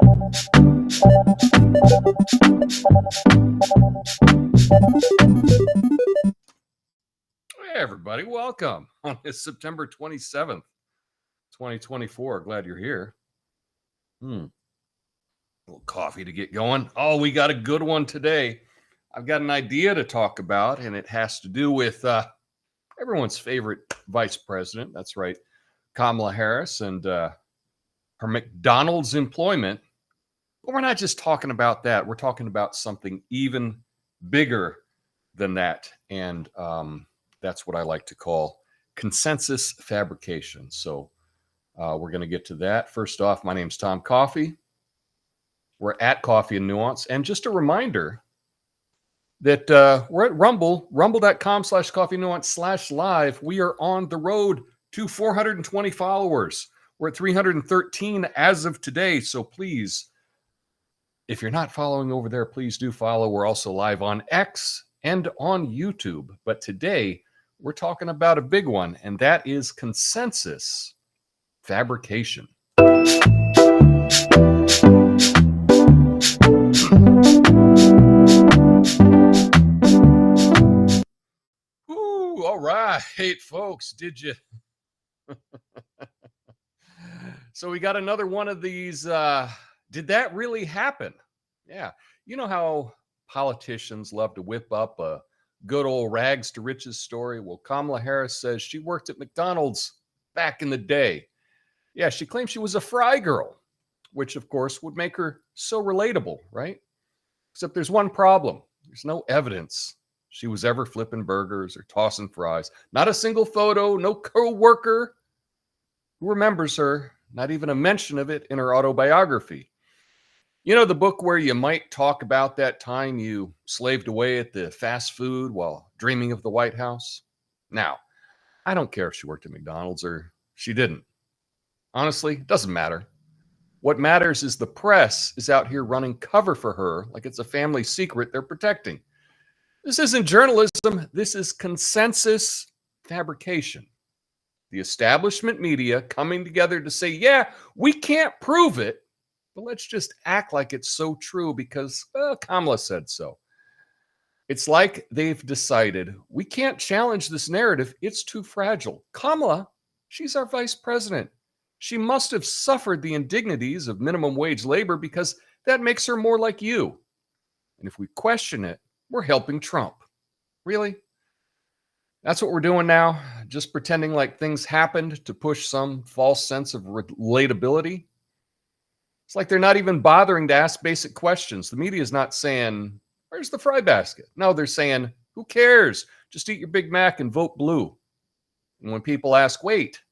Hey, everybody, welcome on this September 27th, 2024. Glad you're here. A little coffee to get going. Oh, we got a good one today. I've got an idea to talk about, and it has to do with everyone's favorite vice president. That's right, Kamala Harris and her McDonald's employment. But we're not just talking about that. We're talking about something even bigger than that. And that's what I like to call consensus fabrication. So we're going to get to that. First off, my name's Tom Coffey. We're at Coffee and Nuance. And just a reminder that we're at Rumble, rumble.com/coffeenuance/live. We are on the road to 420 followers. We're at 313 as of today. So please, if you're not following over there, please do follow. We're also live on X and on YouTube. But today, we're talking about a big one, and that is consensus fabrication. Ooh, all right, folks, did you? So we got another one of these. Did that really happen? Yeah. You know how politicians love to whip up a good old rags to riches story? Well, Kamala Harris says she worked at McDonald's back in the day. Yeah, she claims she was a fry girl, which of course would make her so relatable, right? Except there's one problem. There's no evidence she was ever flipping burgers or tossing fries. Not a single photo, no co-worker who remembers her, not even a mention of it in her autobiography. You know, the book where you might talk about that time you slaved away at the fast food while dreaming of the White House? Now, I don't care if she worked at McDonald's or she didn't. Honestly, it doesn't matter. What matters is the press is out here running cover for her like it's a family secret they're protecting. This isn't journalism. This is consensus fabrication. The establishment media coming together to say, yeah, we can't prove it, but let's just act like it's so true because Kamala said so. It's like they've decided we can't challenge this narrative. It's too fragile. Kamala, she's our vice president. She must have suffered the indignities of minimum wage labor because that makes her more like you. And if we question it, we're helping Trump. Really? That's what we're doing now, just pretending like things happened to push some false sense of relatability. It's like they're not even bothering to ask basic questions. The media is not saying, where's the fry basket? No, they're saying, who cares? Just eat your Big Mac and vote blue. And when people ask, wait,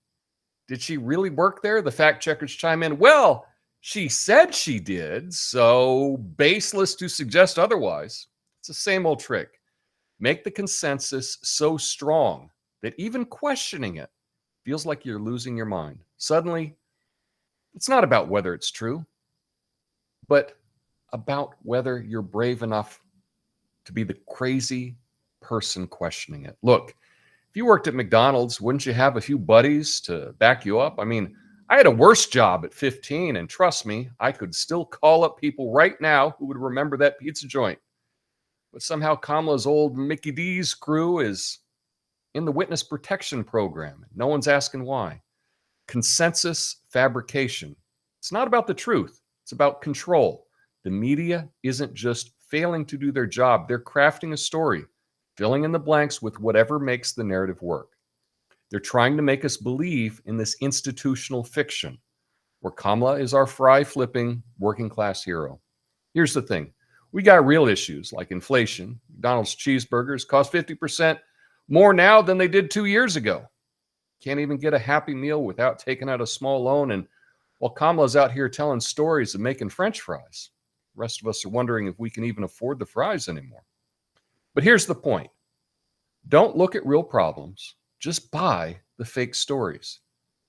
did she really work there? The fact checkers chime in, well, she said she did, so baseless to suggest otherwise. It's the same old trick. Make the consensus so strong that even questioning it feels like you're losing your mind. Suddenly, it's not about whether it's true, but about whether you're brave enough to be the crazy person questioning it. Look, if you worked at McDonald's, wouldn't you have a few buddies to back you up? I mean, I had a worse job at 15, and trust me, I could still call up people right now who would remember that pizza joint. But somehow Kamala's old Mickey D's crew is in the witness protection program. No one's asking why. Consensus fabrication. It's not about the truth. It's about control. The media isn't just failing to do their job. They're crafting a story, filling in the blanks with whatever makes the narrative work. They're trying to make us believe in this institutional fiction where Kamala is our fry-flipping working class hero. Here's the thing. We got real issues like inflation. McDonald's cheeseburgers cost 50% more now than they did 2 years ago. Can't even get a Happy Meal without taking out a small loan. And while Kamala's out here telling stories of making French fries, the rest of us are wondering if we can even afford the fries anymore. But here's the point. Don't look at real problems. Just buy the fake stories.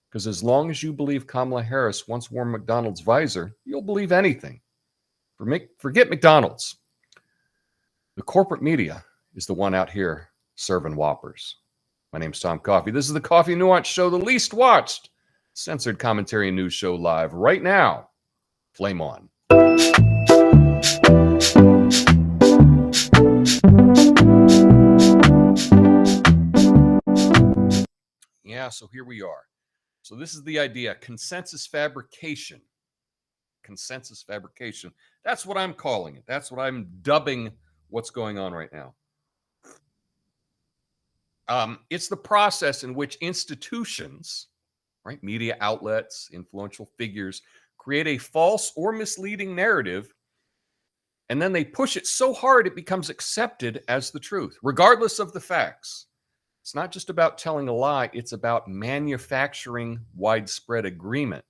Because as long as you believe Kamala Harris once wore McDonald's visor, you'll believe anything. Forget McDonald's. The corporate media is the one out here serving Whoppers. My name's Tom Coffey. This is the Coffee Nuance Show, the least watched censored commentary and news show live right now. Flame on. Yeah, so here we are. So this is the idea, consensus fabrication. Consensus fabrication. That's what I'm calling it. That's what I'm dubbing what's going on right now. It's the process in which institutions, right, media outlets, influential figures, create a false or misleading narrative, and then they push it so hard it becomes accepted as the truth, regardless of the facts. It's not just about telling a lie, it's about manufacturing widespread agreement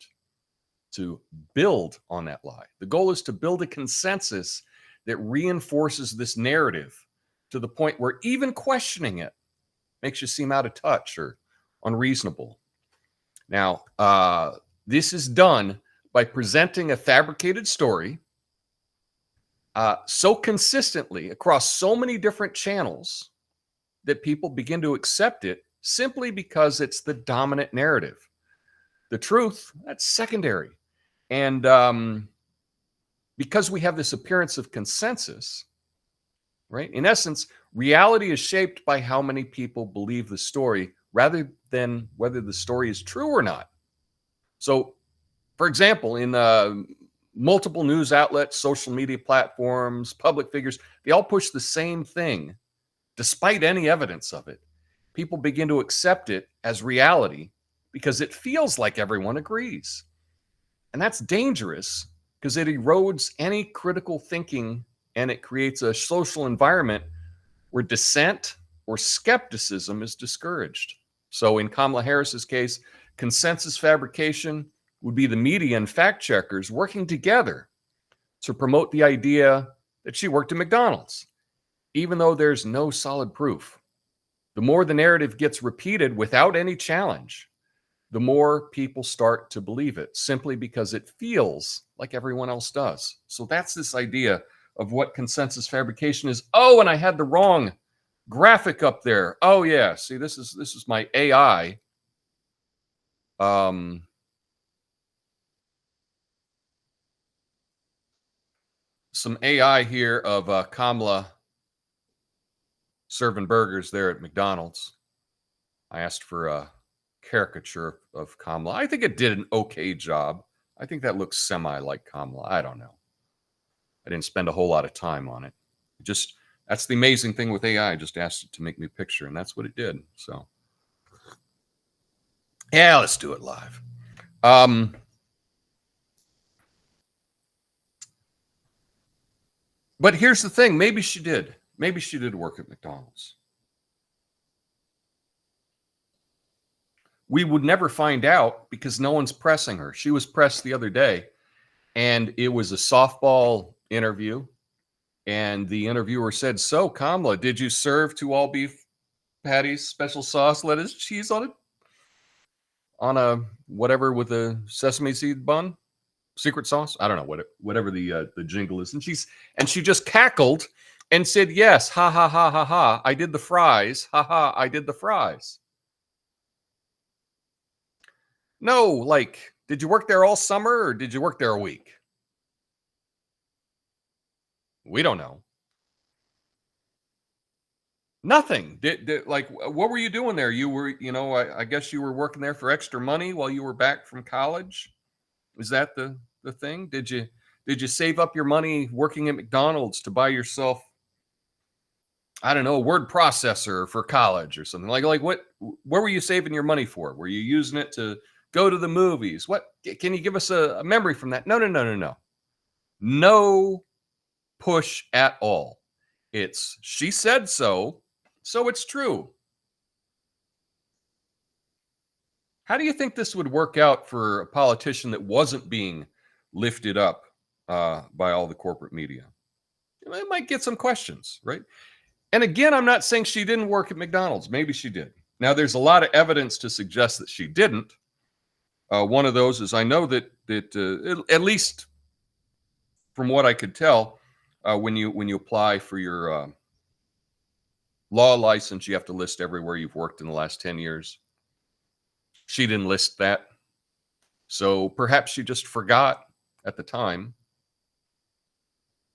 to build on that lie. The goal is to build a consensus that reinforces this narrative to the point where even questioning it makes you seem out of touch or unreasonable. Now, this is done by presenting a fabricated story so consistently across so many different channels that people begin to accept it simply because it's the dominant narrative. The truth, that's secondary. And because we have this appearance of consensus, right? In essence, reality is shaped by how many people believe the story rather than whether the story is true or not. So, for example, in multiple news outlets, social media platforms, public figures, they all push the same thing despite any evidence of it. People begin to accept it as reality because it feels like everyone agrees. And that's dangerous because it erodes any critical thinking and it creates a social environment where dissent or skepticism is discouraged. So in Kamala Harris's case, consensus fabrication would be the media and fact checkers working together to promote the idea that she worked at McDonald's, even though there's no solid proof. The more the narrative gets repeated without any challenge, the more people start to believe it simply because it feels like everyone else does. So that's this idea of what consensus fabrication is. Oh, and I had the wrong graphic up there. Oh yeah, see, this is my AI. Some AI here of Kamala serving burgers there at McDonald's. I asked for a caricature of Kamala. I think it did an okay job. I think that looks semi like Kamala. I don't know. I didn't spend a whole lot of time on it. Just that's the amazing thing with AI. I just asked it to make me a picture, and that's what it did. So, yeah, let's do it live. But here's the thing. Maybe she did. Maybe she did work at McDonald's. We would never find out because no one's pressing her. She was pressed the other day, and it was a softball interview. And the interviewer said, "So, Kamala, did you serve 2 all beef patties, special sauce, lettuce, cheese on it? On a whatever with a sesame seed bun? Secret sauce? I don't know whatever the jingle is." And she just cackled and said, "Yes, ha ha ha ha ha. I did the fries. Ha ha, I did the fries." No, like, did you work there all summer or did you work there a week? We don't know. Nothing. Like, what were you doing there? You were, I guess you were working there for extra money while you were back from college. Is that the thing? Did you save up your money working at McDonald's to buy yourself, I don't know, a word processor for college or something? Like what were you saving your money for? Were you using it to go to the movies? What can you give us a memory from that? No. No push at all. It's she said so it's true. How do you think this would work out for a politician that wasn't being lifted up by all the corporate media? It might get some questions, right? And again, I'm not saying she didn't work at McDonald's. Maybe she did. Now, there's a lot of evidence to suggest that she didn't. One of those is I know that at least from what I could tell, when you apply for your law license, you have to list everywhere you've worked in the last 10 years. She didn't list that. So perhaps she just forgot. at the time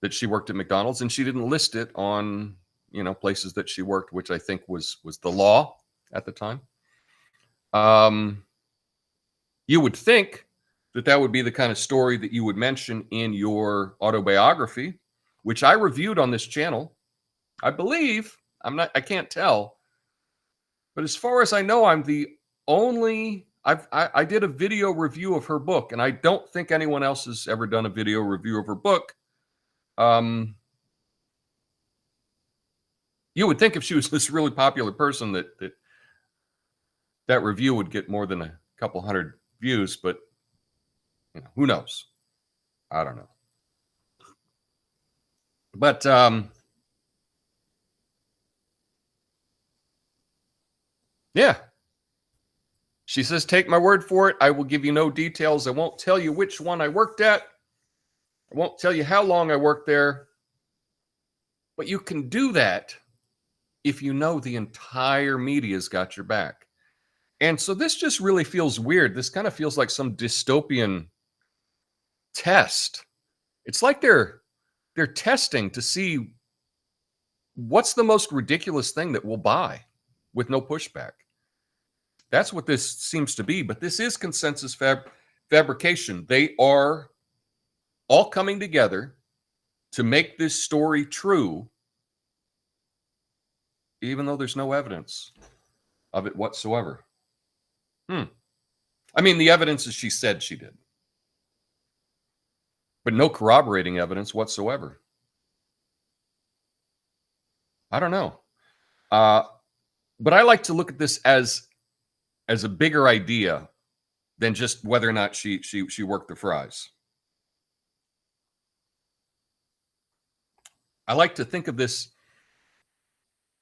that she worked at McDonald's, and she didn't list it on, places that she worked, which I think was the law at the time. You would think that would be the kind of story that you would mention in your autobiography, which I reviewed on this channel. I believe, I can't tell, but as far as I know, I'm the only, I did a video review of her book, and I don't think anyone else has ever done a video review of her book. You would think if she was this really popular person that review would get more than a couple hundred views, but who knows? I don't know. But yeah. She says, take my word for it. I will give you no details. I won't tell you which one I worked at. I won't tell you how long I worked there. But you can do that if you know the entire media's got your back. And so this just really feels weird. This kind of feels like some dystopian test. It's like they're testing to see what's the most ridiculous thing that we'll buy with no pushback. That's what this seems to be. But this is consensus fabrication. They are all coming together to make this story true, even though there's no evidence of it whatsoever. I mean, the evidence is she said she did, but no corroborating evidence whatsoever. I don't know. But I like to look at this as a bigger idea than just whether or not she worked the fries. I like to think of this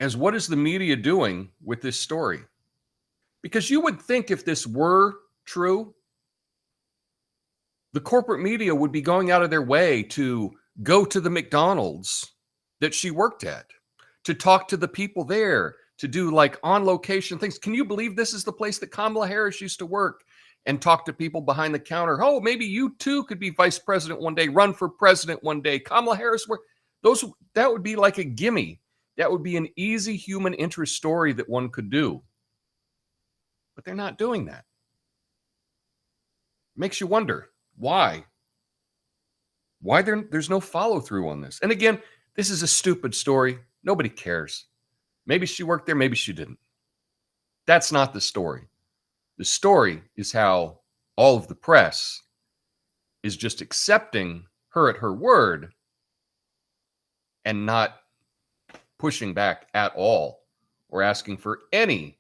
as, what is the media doing with this story? Because you would think if this were true, the corporate media would be going out of their way to go to the McDonald's that she worked at, to talk to the people there, to do like on location things. Can you believe this is the place that Kamala Harris used to work and talk to people behind the counter? Oh, maybe you too could be vice president one day, run for president one day. Kamala Harris, that would be like a gimme. That would be an easy human interest story that one could do. But they're not doing that. Makes you wonder why. Why there's no follow through on this. And again, this is a stupid story. Nobody cares. Maybe she worked there, maybe she didn't. That's not the story. The story is how all of the press is just accepting her at her word and not pushing back at all or asking for any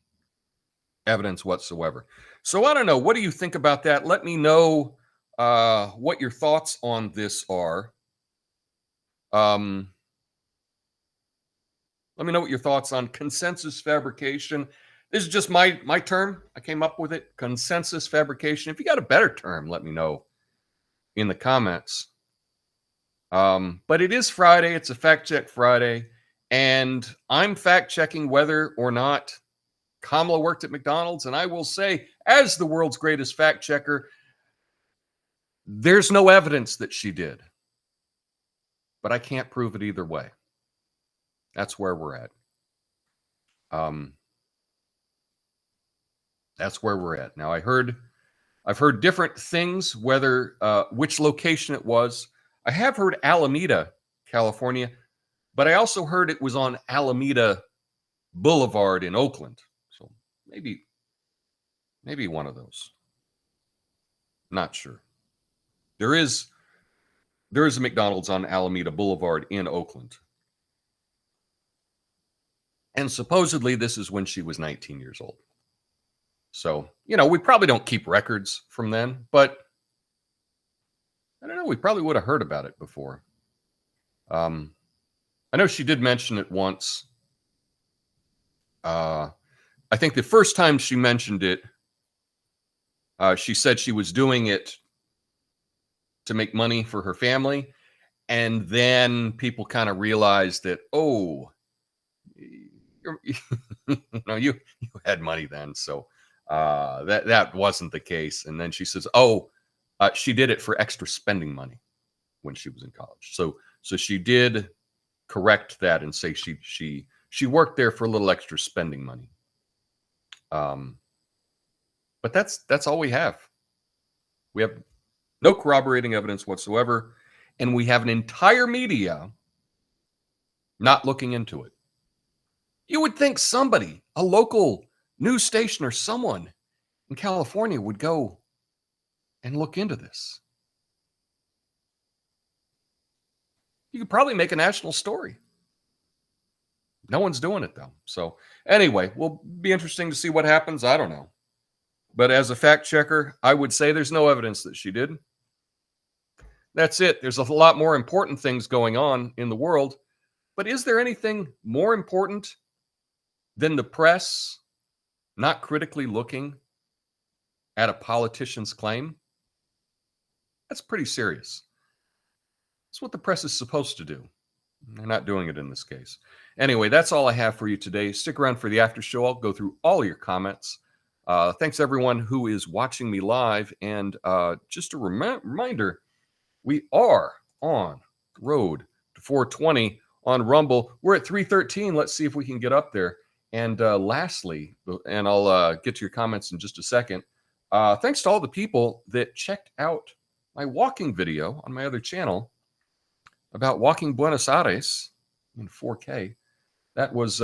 evidence whatsoever. So I don't know. What do you think about that? Let me know what your thoughts on this are. Let me know what your thoughts on consensus fabrication. This is just my term. I came up with it. Consensus fabrication. If you got a better term, let me know in the comments. But it is Friday. It's a Fact Check Friday. And I'm fact checking whether or not Kamala worked at McDonald's. And I will say, as the world's greatest fact checker, there's no evidence that she did. But I can't prove it either way. That's where we're at. That's where we're at. Now, I've heard different things, whether which location it was. I have heard Alameda, California, but I also heard it was on Alameda Boulevard in Oakland. So maybe one of those. Not sure. There is a McDonald's on Alameda Boulevard in Oakland. And supposedly this is when she was 19 years old. So, we probably don't keep records from then, but I don't know. We probably would have heard about it before. I know she did mention it once. I think the first time she mentioned it, she said she was doing it to make money for her family. And then people kind of realized that, you had money then. So that wasn't the case. And then she says, She did it for extra spending money when she was in college. So she did correct that and say she worked there for a little extra spending money. But that's all we have. We have no corroborating evidence whatsoever, and we have an entire media not looking into it. You would think somebody, a local news station or someone in California, would go and look into this. You could probably make a national story. No one's doing it, though. So anyway, will be interesting to see what happens. I don't know. But as a fact checker, I would say there's no evidence that she did. That's it. There's a lot more important things going on in the world. But is there anything more important than the press not critically looking at a politician's claim? That's pretty serious. That's what the press is supposed to do. They're not doing it in this case. Anyway, that's all I have for you today. Stick around for the after show. I'll go through all your comments. Thanks everyone who is watching me live. And just a reminder, we are on the road to 420 on Rumble. We're at 313. Let's see if we can get up there. And lastly, and I'll get to your comments in just a second. Thanks to all the people that checked out my walking video on my other channel about walking Buenos Aires in 4K. That was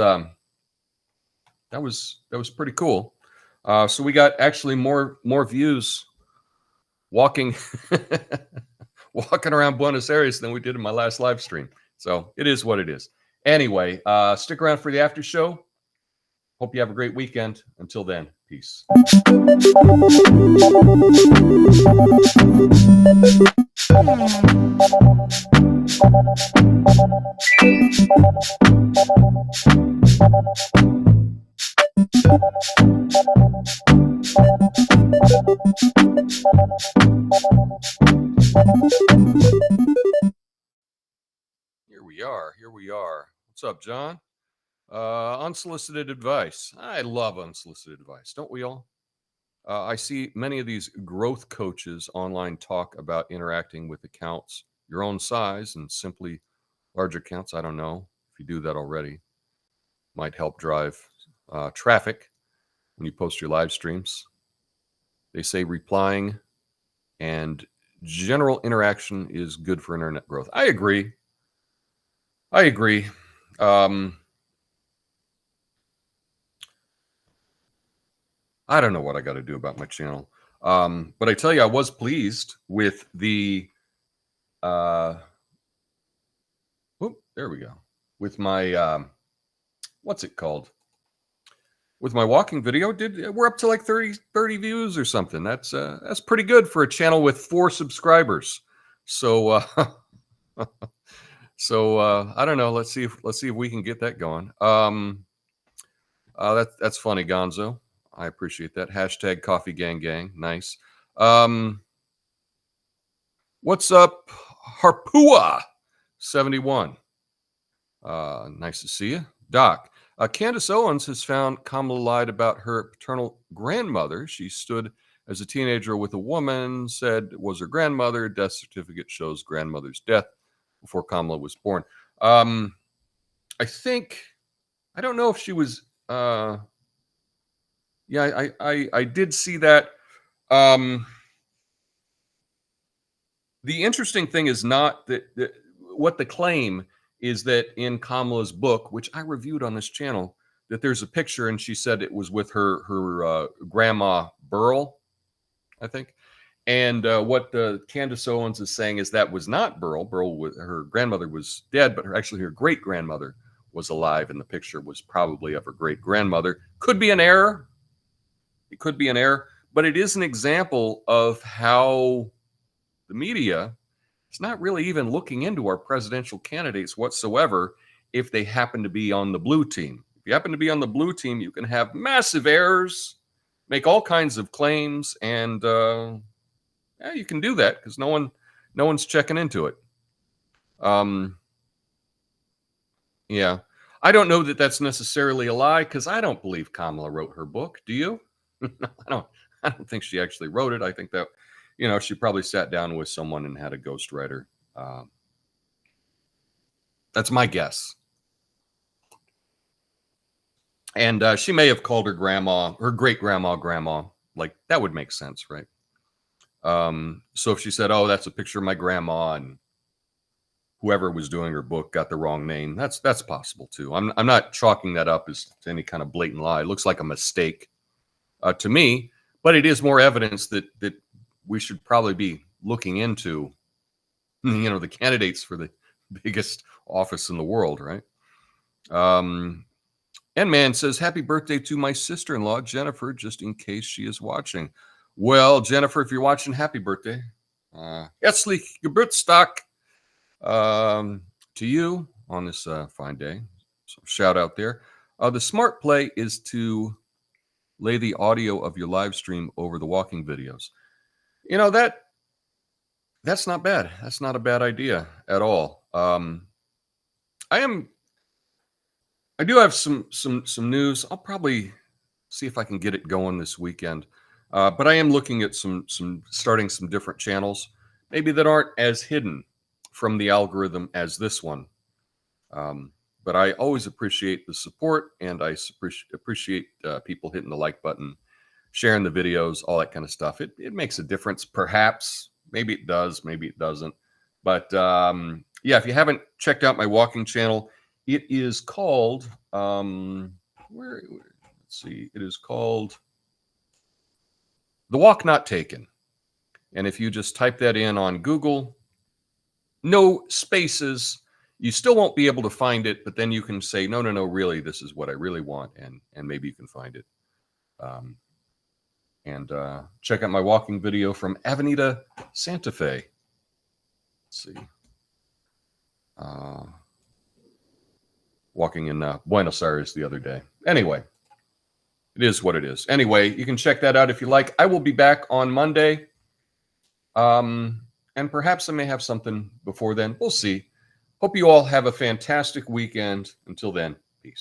pretty cool. So we got actually more views walking walking around Buenos Aires than we did in my last live stream. So it is what it is. Anyway, stick around for the after show. Hope you have a great weekend. Until then, peace. Here we are. What's up, John? Unsolicited advice. I love unsolicited advice. Don't we all? I see many of these growth coaches online talk about interacting with accounts your own size and simply large accounts. I don't know if you do that already. Might help drive traffic when you post your live streams. They say replying and general interaction is good for internet growth. I agree. I don't know what I got to do about my channel. But I tell you, I was pleased with the, there we go. With my, what's it called? With my walking video, we're up to like 30 views or something. That's pretty good for a channel with 4 subscribers. So, I don't know. Let's see if we can get that going. That's funny, Gonzo. I appreciate that. Hashtag Coffee Gang Gang. Nice. What's up, Harpua 71? Nice to see you. Doc. Candace Owens has found Kamala lied about her paternal grandmother. She stood as a teenager with a woman, said it was her grandmother. Death certificate shows grandmother's death before Kamala was born. I don't know if she was, I did see that. The interesting thing is not that what the claim is that in Kamala's book, which I reviewed on this channel, that there's a picture and she said it was with her grandma Burl, I think. And what Candace Owens is saying is that was not Burl. Burl, her grandmother was dead, but actually her great grandmother was alive, and the picture was probably of her great grandmother. Could be an error. It could be an error, but it is an example of how the media is not really even looking into our presidential candidates whatsoever if they happen to be on the blue team. If you happen to be on the blue team, you can have massive errors, make all kinds of claims, and you can do that because no one's checking into it. Yeah. I don't know that that's necessarily a lie because I don't believe Kamala wrote her book. Do you? I don't think she actually wrote it. I think that She probably sat down with someone and had a ghostwriter. That's my guess. And she may have called her grandma, her great grandma. Like, that would make sense, right? So if she said, "Oh, that's a picture of my grandma," and whoever was doing her book got the wrong name, that's possible too. I'm not chalking that up as any kind of blatant lie. It looks like a mistake to me, but it is more evidence that we should probably be looking into, the candidates for the biggest office in the world, right? And man says, "Happy birthday to my sister-in-law, Jennifer, just in case she is watching." Well, Jennifer, if you're watching, happy birthday. Herzlich Geburtstag to you on this fine day. So shout out there. The smart play is to lay the audio of your live stream over the walking videos. That's not bad. That's not a bad idea at all. I do have some news. I'll probably see if I can get it going this weekend. But I am looking at starting some different channels, maybe that aren't as hidden from the algorithm as this one. But I always appreciate the support, and I appreciate people hitting the like button, sharing the videos, all that kind of stuff. It makes a difference, perhaps. Maybe it does, maybe it doesn't. But yeah, if you haven't checked out my walking channel, it is called, let's see, it is called The Walk Not Taken. And if you just type that in on Google, no spaces, you still won't be able to find it, but then you can say, no, really, this is what I really want, and maybe you can find it. And check out my walking video from Avenida Santa Fe. Let's see. Walking in Buenos Aires the other day. Anyway, it is what it is. Anyway, you can check that out if you like. I will be back on Monday. And perhaps I may have something before then. We'll see. Hope you all have a fantastic weekend. Until then, peace.